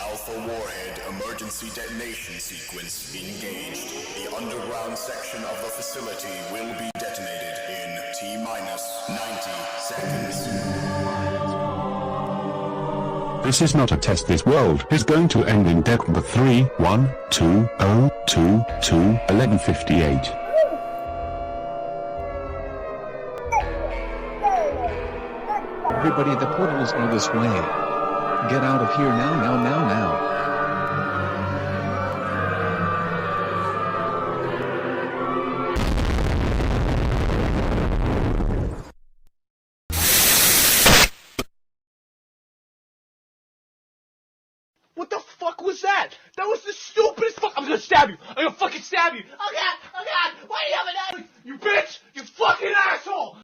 Alpha Warhead emergency detonation sequence engaged. The underground section of the facility will be detonated in T-minus 90 seconds. This is not a test. This world is going to end in deck number 312021158. Everybody, the portals are this way. Get out of here now. What the fuck was that? That was the stupidest fuck. I'm gonna stab you. I'm gonna fucking stab you. Oh god, why do you have an knife? You bitch, you fucking asshole.